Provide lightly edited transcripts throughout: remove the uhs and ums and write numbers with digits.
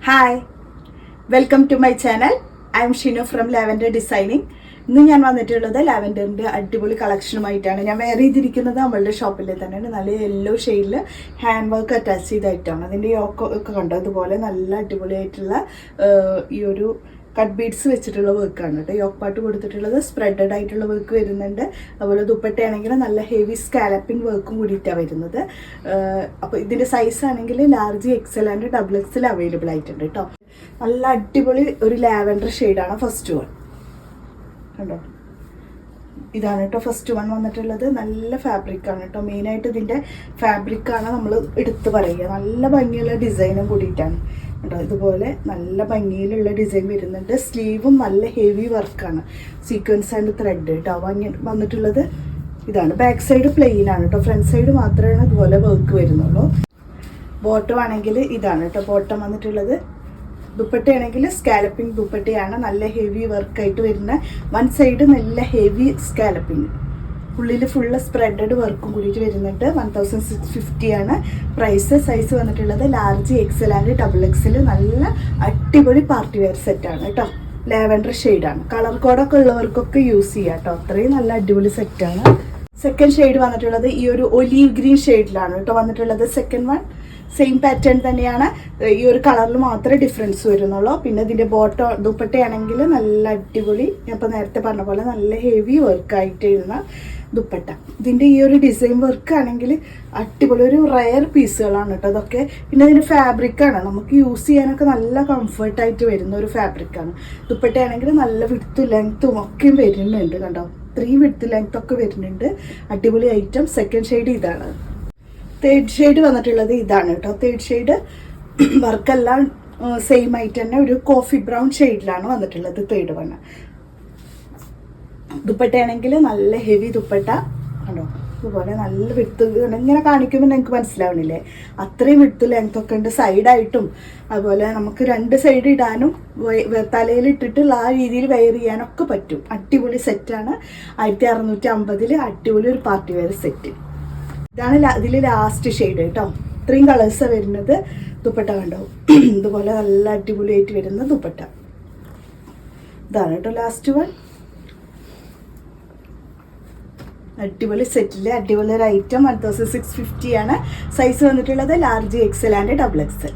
Hi, welcome to my channel. I am Shinu from Lavender Designing. ഇന്ന് ഞാൻ വന്നിട്ടുള്ളത് ലാവൻഡറിൻ്റെ അടിപൊളി കളക്ഷനുമായിട്ടാണ്. ഞാൻ വെയർ ചെയ്തിരിക്കുന്നത് നമ്മളുടെ ഷോപ്പിൽ തന്നെയാണ്. നല്ല യെല്ലോ ഷെയ്ഡിൽ ഹാൻഡ് വർക്ക് അറ്റാച്ച് ചെയ്തായിട്ടാണ്. അതിൻ്റെ യോക്ക് ഒക്കെ കണ്ടോ, അതുപോലെ നല്ല അടിപൊളിയായിട്ടുള്ള ഈ ഒരു കട്ട് ബീഡ്സ് വെച്ചിട്ടുള്ള വർക്കാണ് കേട്ടോ. യോക്ക് പാട്ട് കൊടുത്തിട്ടുള്ളത് സ്പ്രെഡഡ് ആയിട്ടുള്ള വർക്ക് വരുന്നുണ്ട്. അതുപോലെ ദുപ്പട്ടയാണെങ്കിൽ നല്ല ഹെവി സ്കാലപ്പിംഗ് വർക്കും കൂടിയിട്ടാണ് വരുന്നത്. അപ്പോൾ ഇതിൻ്റെ സൈസ് ആണെങ്കിൽ large XL and double XL available ആയിട്ടുണ്ട് കേട്ടോ. നല്ല അടിപൊളി ഒരു ലാവൻഡർ ഷെയ്ഡാണ് ഫസ്റ്റ് വൺ കണ്ടോ. ഇതാണ് കേട്ടോ ഫസ്റ്റ് വൺ വന്നിട്ടുള്ളത്. നല്ല ഫാബ്രിക്കാണ് കേട്ടോ. മെയിനായിട്ട് ഇതിൻ്റെ ഫാബ്രിക്കാണ് നമ്മൾ എടുത്ത് പറയുക. നല്ല ഭംഗിയുള്ള ഡിസൈനും കൂടിയിട്ടാണ് കേട്ടോ. ഇതുപോലെ നല്ല ഭംഗിയിലുള്ള ഡിസൈൻ വരുന്നുണ്ട്. സ്ലീവും നല്ല ഹെവി വർക്കാണ്, സീക്വൻസ് ആൻഡ് ത്രെഡ് കേട്ടോ വന്നിട്ടുള്ളത്. ഇതാണ് ബാക്ക് സൈഡ് പ്ലെയിൻ ആണ് കേട്ടോ. ഫ്രണ്ട് സൈഡ് മാത്രമേ ഇതുപോലെ വർക്ക് വരുന്നുള്ളൂ. ബോട്ടം ആണെങ്കിൽ ഇതാണ് കേട്ടോ ബോട്ടം വന്നിട്ടുള്ളത്. ദുപ്പട്ടയാണെങ്കിൽ സ്കാലപ്പിംഗ് ദുപ്പട്ടയാണ്. നല്ല ഹെവി വർക്കായിട്ട് വരുന്ന വൺ സൈഡ് നല്ല ഹെവി സ്കാലപ്പിംഗ്, ഉള്ളിൽ ഫുള്ള് സ്പ്രെഡഡ് വർക്കും കൂടിയിട്ട് വരുന്നുണ്ട്. 1650 ആണ് പ്രൈസ്. സൈസ് വന്നിട്ടുള്ളത് large XL and double XL. നല്ല അടിപൊളി പാർട്ടി വെയർ സെറ്റാണ് കേട്ടോ. ലാവൻഡർ ഷെയ്ഡാണ്. കളർ കോഡൊക്കെ ഉള്ളവർക്കൊക്കെ യൂസ് ചെയ്യാം കേട്ടോ. അത്രയും നല്ല അടിപൊളി സെറ്റാണ്. സെക്കൻഡ് ഷെയ്ഡ് വന്നിട്ടുള്ളത് ഈ ഒരു ഒലീവ് ഗ്രീൻ ഷെയ്ഡിലാണ് കേട്ടോ വന്നിട്ടുള്ളത്. സെക്കൻഡ് വൺ സെയിം പാറ്റേൺ തന്നെയാണ്. ഈ ഒരു കളറിൽ മാത്രമേ ഡിഫറൻസ് വരുന്നുള്ളൂ. പിന്നെ ഇതിൻ്റെ ബോട്ടം ദുപ്പട്ടയാണെങ്കിൽ നല്ല അടിപൊളി, ഞാൻ ഇപ്പോൾ നേരത്തെ പറഞ്ഞ പോലെ നല്ല ഹെവി വർക്കായിട്ട് വരുന്ന ദുപ്പട്ട. ഇതിൻ്റെ ഈ ഒരു ഡിസൈൻ വർക്ക് ആണെങ്കിൽ അടിപൊളി ഒരു റയർ പീസുകളാണ് കേട്ടോ ഇതൊക്കെ. പിന്നെ ഇതിൻ്റെ ഫാബ്രിക്കാണ്, നമുക്ക് യൂസ് ചെയ്യാനൊക്കെ നല്ല കംഫർട്ടായിട്ട് വരുന്ന ഒരു ഫാബ്രിക്കാണ്. ദുപ്പട്ടയാണെങ്കിൽ നല്ല വിഡ്ത്തും ലെങ്ത്തും ഒക്കെ വരുന്നുണ്ട് കണ്ടോ. 3 വിഡ്ത്ത് ലെങ്ത് ഒക്കെ വരുന്നുണ്ട്. അടിപൊളി ഐറ്റം. സെക്കൻഡ് ഷെയ്ഡ് ഇതാണ്. തേർഡ് ഷെയ്ഡ് വന്നിട്ടുള്ളത് ഇതാണ് കേട്ടോ. തേർഡ് ഷെയ്ഡ് വർക്കെല്ലാം സെയിം ആയിട്ട് തന്നെ ഒരു കോഫി ബ്രൗൺ ഷെയ്ഡിലാണ് വന്നിട്ടുള്ളത്. തേർഡ് വൺ ദുപ്പട്ടയാണെങ്കിൽ നല്ല ഹെവി ദുപ്പട്ട കണ്ടോ. അതുപോലെ നല്ല വിഡ്ത്ത് ഇങ്ങനെ കാണിക്കുമ്പോൾ നിങ്ങൾക്ക് മനസ്സിലാവണില്ലേ, അത്രയും വിഡ്ത്ത് ലെങ്ത് ഒക്കെ ഉണ്ട്. സൈഡായിട്ടും അതുപോലെ നമുക്ക് 2 സൈഡ് ഇടാനും തലയിലിട്ടിട്ടുള്ള ആ രീതിയിൽ വെയർ ചെയ്യാനൊക്കെ പറ്റും. അടിപൊളി സെറ്റാണ്. 1650 അടിപൊളി ഒരു പാർട്ടി വെയർ സെറ്റ്. ഇതാണ് ഇതിൽ ലാസ്റ്റ് ഷെയ്ഡ് കേട്ടോ. 3 കളേഴ്സാണ് വരുന്നത്. ദുപ്പട്ട കണ്ടോ, ഇതുപോലെ നല്ല അടിപൊളിയായിട്ട് വരുന്ന ദുപ്പട്ട. ഇതാണ് കേട്ടോ ലാസ്റ്റ് വൺ. അടിപൊളി സെറ്റിൽ അടിപൊളി ഒരു ഐറ്റം. 1650 ആണ് സൈസ് വന്നിട്ടുള്ളത്. Large XL and double XL.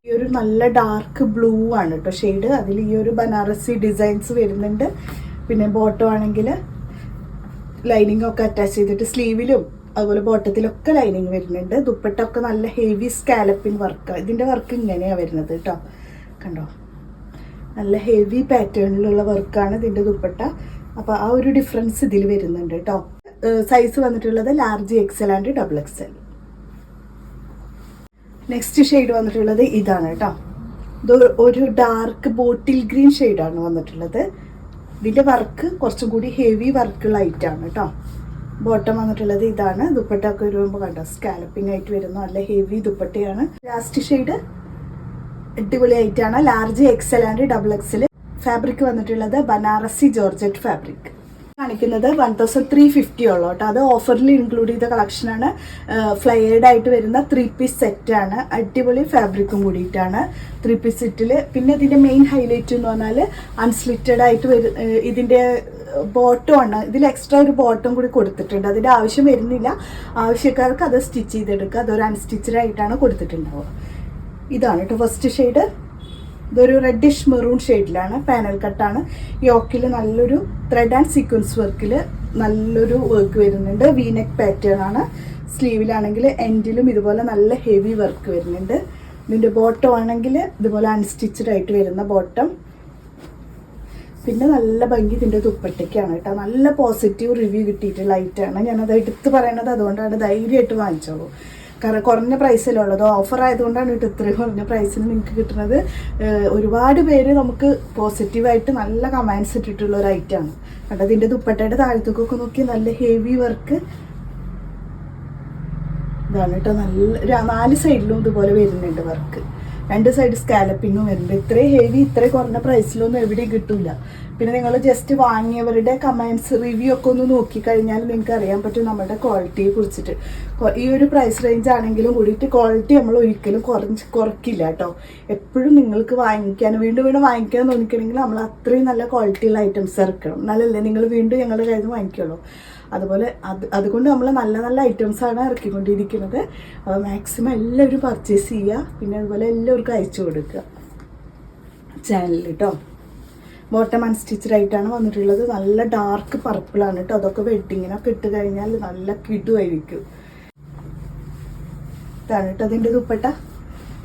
ഈ ഒരു നല്ല ഡാർക്ക് ബ്ലൂ ആണ് കേട്ടോ ഷെയ്ഡ്. അതിൽ ഈ ഒരു ബനാറസി ഡിസൈൻസ് വരുന്നുണ്ട്. പിന്നെ ബോട്ടം ആണെങ്കിൽ ലൈനിങ് ഒക്കെ അറ്റാച്ച് ചെയ്തിട്ട് സ്ലീവിലും അതുപോലെ ബോട്ടത്തിലൊക്കെ ലൈനിങ് വരുന്നുണ്ട്. ദുപ്പട്ടൊക്കെ നല്ല ഹെവി സ്കാലപ്പിംഗ് വർക്ക്. ഇതിൻ്റെ വർക്ക് ഇങ്ങനെയാണ് വരുന്നത് കേട്ടോ കണ്ടോ. നല്ല ഹെവി പാറ്റേണിലുള്ള വർക്കാണ് ഇതിൻ്റെ ദുപ്പട്ട. അപ്പോൾ ആ ഒരു ഡിഫറൻസ് ഇതിൽ വരുന്നുണ്ട് കേട്ടോ. സൈസ് വന്നിട്ടുള്ളത് large XL and double XL. Next shade വന്നിട്ടുള്ളത് ഇതാണ് കേട്ടോ. ഇത് ഒരു ഡാർക്ക് ബോട്ടിൽ ഗ്രീൻ ഷെയ്ഡാണ് വന്നിട്ടുള്ളത്. ഇതിൻ്റെ വർക്ക് കുറച്ചും കൂടി ഹെവി വർക്കുള്ള ഐറ്റാണ് കേട്ടോ. ബോട്ടം വന്നിട്ടുള്ളത് ഇതാണ്. ദുപ്പട്ട ഒക്കെ വരുമ്പോൾ കണ്ടോ സ്കാലപ്പിംഗ് ആയിട്ട് വരുന്ന നല്ല ഹെവി ദുപ്പട്ടയാണ്. ലാസ്റ്റ് ഷെയ്ഡ് അടിപൊളി ആയിട്ടാണ്. Large XL and double XL. Fabric വന്നിട്ടുള്ളത് ബനാറസി ജോർജറ്റ് ഫാബ്രിക്. കാണിക്കുന്നത് 1350 ഉള്ളൂ കേട്ടോ. അത് ഓഫറിൽ ഇൻക്ലൂഡ് ചെയ്ത കളക്ഷനാണ്. ഫ്ലയേർഡ് ആയിട്ട് വരുന്ന 3 പീസ് സെറ്റാണ്. അടിപൊളി ഫാബ്രിക്കും കൂടിയിട്ടാണ് 3 പീസ് സെറ്റിൽ. പിന്നെ ഇതിൻ്റെ മെയിൻ ഹൈലൈറ്റ് എന്ന് പറഞ്ഞാൽ അൺസ്ലിറ്റഡ് ആയിട്ട് ഇതിൻ്റെ ബോട്ടം ആണ്. ഇതിൽ എക്സ്ട്രാ ഒരു ബോട്ടം കൂടി കൊടുത്തിട്ടുണ്ട്. അതിൻ്റെ ആവശ്യം വരുന്നില്ല. ആവശ്യക്കാർക്ക് അത് സ്റ്റിച്ച് ചെയ്തെടുക്കുക. അതൊരു അൺസ്റ്റിച്ചഡ് ആയിട്ടാണ് കൊടുത്തിട്ടുണ്ടാവുക. ഇതാണ് കേട്ടോ ഫസ്റ്റ് ഷെയ്ഡ്. ഇതൊരു റെഡിഷ് മെറൂൺ ഷെയ്ഡിലാണ്. പാനൽ കട്ടാണ്. യോക്കിൽ നല്ലൊരു ത്രെഡ് ആൻഡ് സീക്വൻസ് വർക്കിൽ നല്ലൊരു വർക്ക് വരുന്നുണ്ട്. വീനെക്ക് പാറ്റേൺ ആണ്. സ്ലീവിലാണെങ്കിൽ എൻഡിലും ഇതുപോലെ നല്ല ഹെവി വർക്ക് വരുന്നുണ്ട്. ഇതിൻ്റെ ബോട്ടം ആണെങ്കിൽ ഇതുപോലെ അൺസ്റ്റിച്ചഡ് ആയിട്ട് വരുന്ന ബോട്ടം. പിന്നെ നല്ല ഭംഗി ഇതിൻ്റെ ദുപ്പട്ടയ്ക്കാണ് കേട്ടോ. നല്ല പോസിറ്റീവ് റിവ്യൂ കിട്ടിയിട്ടുള്ള ഐറ്റാണ്. ഞാനത് എടുത്ത് പറയണത് അതുകൊണ്ടാണ്. ധൈര്യമായിട്ട് വാങ്ങിച്ചോളൂ. കാരണം കുറഞ്ഞ പ്രൈസിലുള്ളത് ഓഫർ ആയതുകൊണ്ടാണ് കേട്ടോ ഇത്രയും കുറഞ്ഞ പ്രൈസിന് നിങ്ങൾക്ക് കിട്ടുന്നത്. ഒരുപാട് പേര് നമുക്ക് പോസിറ്റീവായിട്ട് നല്ല കമൻസ് ഇട്ടിട്ടുള്ള ഒരു ഐറ്റമാണ് കേട്ടോ. ഇതിൻ്റെ ദുപ്പട്ടയുടെ താഴത്തേക്കൊക്കെ നോക്കി നല്ല ഹെവി വർക്ക് ഇതാണ് കേട്ടോ. നല്ല 4 സൈഡിലും ഇതുപോലെ വരുന്നുണ്ട് വർക്ക്. രണ്ട് സൈഡ് സ്കാലപ്പിങ്ങും വരുന്നുണ്ട്. ഇത്രയും ഹെവി ഇത്രയും കുറഞ്ഞ പ്രൈസിലൊന്നും എവിടെയും കിട്ടില്ല. പിന്നെ നിങ്ങൾ ജസ്റ്റ് വാങ്ങിയവരുടെ കമൻറ്റ്സ് റിവ്യൂ ഒക്കെ ഒന്ന് നോക്കിക്കഴിഞ്ഞാൽ നിങ്ങൾക്ക് അറിയാൻ പറ്റും നമ്മുടെ ക്വാളിറ്റിയെ കുറിച്ചിട്ട്. ഈ ഒരു പ്രൈസ് റേഞ്ച് ആണെങ്കിലും കൂടിയിട്ട് ക്വാളിറ്റി നമ്മൾ ഒരിക്കലും കുറയ്ക്കില്ല കേട്ടോ. എപ്പോഴും നിങ്ങൾക്ക് വാങ്ങിക്കാൻ വീണ്ടും വീണ്ടും വാങ്ങിക്കാൻ തോന്നിക്കണമെങ്കിൽ നമ്മൾ അത്രയും നല്ല ക്വാളിറ്റിയുള്ള ഐറ്റംസ് ഇറക്കണം, നല്ലല്ലേ നിങ്ങൾ വീണ്ടും ഞങ്ങളുടെ കയ്യിൽ നിന്ന് വാങ്ങിക്കുള്ളൂ. അതുപോലെ അതുകൊണ്ട് നമ്മൾ നല്ല നല്ല ഐറ്റംസാണ് ഇറക്കിക്കൊണ്ടിരിക്കുന്നത്. അപ്പോൾ മാക്സിമം എല്ലാവരും പർച്ചേസ് ചെയ്യുക. പിന്നെ അതുപോലെ എല്ലാവർക്കും അയച്ചു കൊടുക്കുക ചാനലിൽ കേട്ടോ. ബോട്ടം അൺസ്റ്റിച്ചഡ് ആയിട്ടാണ് വന്നിട്ടുള്ളത്. നല്ല ഡാർക്ക് പർപ്പിളാണ് കേട്ടോ. അതൊക്കെ വെഡ്ഡിങ്ങിനൊക്കെ ഇട്ട് കഴിഞ്ഞാൽ നല്ല കിടുവായിരിക്കും. ഇതാണ് കേട്ടോ അതിൻ്റെ ദുപ്പട്ട.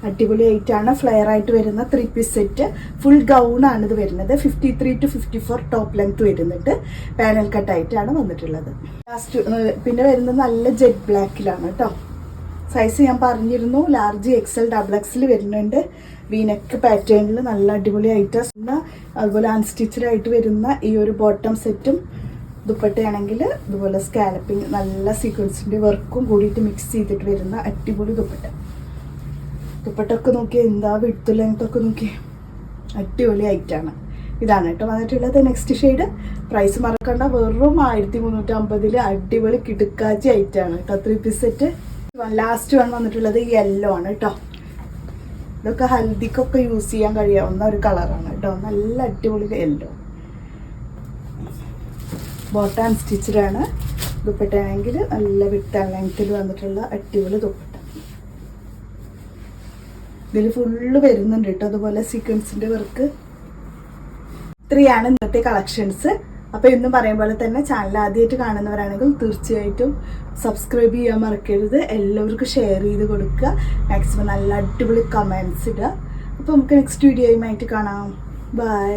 അടിപൊളിയായിട്ടാണ് ഫ്ലെയർ ആയിട്ട് വരുന്ന 3 പീസ് സെറ്റ്. ഫുൾ ഗൗണാണ് ഇത് വരുന്നത്. 53 to 54 ടോപ്പ് ലെങ്ത് വരുന്നുണ്ട്. പാനൽ കട്ടായിട്ടാണ് വന്നിട്ടുള്ളത്. ലാസ്റ്റ് പിന്നെ വരുന്നത് നല്ല ജെറ്റ് ബ്ലാക്കിലാണ് കേട്ടോ. സൈസ് ഞാൻ പറഞ്ഞിരുന്നു, ലാർജ് XL XXL വരുന്നുണ്ട്. വീനെക്ക് പാറ്റേണിൽ നല്ല അടിപൊളിയായിട്ട്. അതുപോലെ അൺസ്റ്റിച്ചഡ് ആയിട്ട് വരുന്ന ഈ ഒരു ബോട്ടം സെറ്റും ദുപ്പട്ടയാണെങ്കിൽ ഇതുപോലെ സ്കാലപ്പിങ് നല്ല സീക്വൻസിൻ്റെ വർക്കും കൂടിയിട്ട് മിക്സ് ചെയ്തിട്ട് വരുന്ന അടിപൊളി ദുപ്പട്ട. ദുപ്പട്ടൊക്കെ നോക്കിയാൽ എന്താ വിഡ്ത്ത് ലെങ്ത് ഒക്കെ നോക്കിയേ, അടിപൊളി ആയിട്ടാണ്. ഇതാണ് കേട്ടോ വന്നിട്ടുള്ളത്. നെക്സ്റ്റ് ഷെയ്ഡ് പ്രൈസ് മറക്കണ്ട, വെറും 1350 അടിപൊളി കിടുക്കാച്ചി ആയിട്ടാണ് കേട്ടോ 3 പീസ് സെറ്റ്. ലാസ്റ്റ് വന്നിട്ടുള്ളത് യെല്ലോ ആണ് കേട്ടോ. ഇതൊക്കെ ഹൽദിക്കൊക്കെ യൂസ് ചെയ്യാൻ കഴിയാവുന്ന ഒരു കളറാണ് കേട്ടോ. നല്ല അടിപൊളി യെല്ലോ. ബോട്ടം അൺസ്റ്റിച്ചഡ് ആണ്. ദുപ്പട്ടയാണെങ്കിൽ നല്ല വിട്ട് ലെങ്ത്തിൽ വന്നിട്ടുള്ള അടിപൊളി ദുപ്പട്ട. ഇതിൽ ഫുള്ള് വരുന്നുണ്ട് കേട്ടോ. അതുപോലെ സീക്വൻസിൻ്റെ വർക്ക്. ഇത്രയാണ് ഇന്നത്തെ കളക്ഷൻസ്. അപ്പോൾ എന്നും പറയും പോലെ തന്നെ ചാനൽ ആദ്യമായിട്ട് കാണുന്നവരാണെങ്കിൽ തീർച്ചയായിട്ടും സബ്സ്ക്രൈബ് ചെയ്യാൻ മറക്കരുത്. എല്ലാവർക്കും ഷെയർ ചെയ്ത് കൊടുക്കുക. മാക്സിമം നല്ല അടിപൊളി കമൻറ്റ്സ് ഇടുക. അപ്പോൾ നമുക്ക് നെക്സ്റ്റ് വീഡിയോയുമായിട്ട് കാണാം. ബൈ.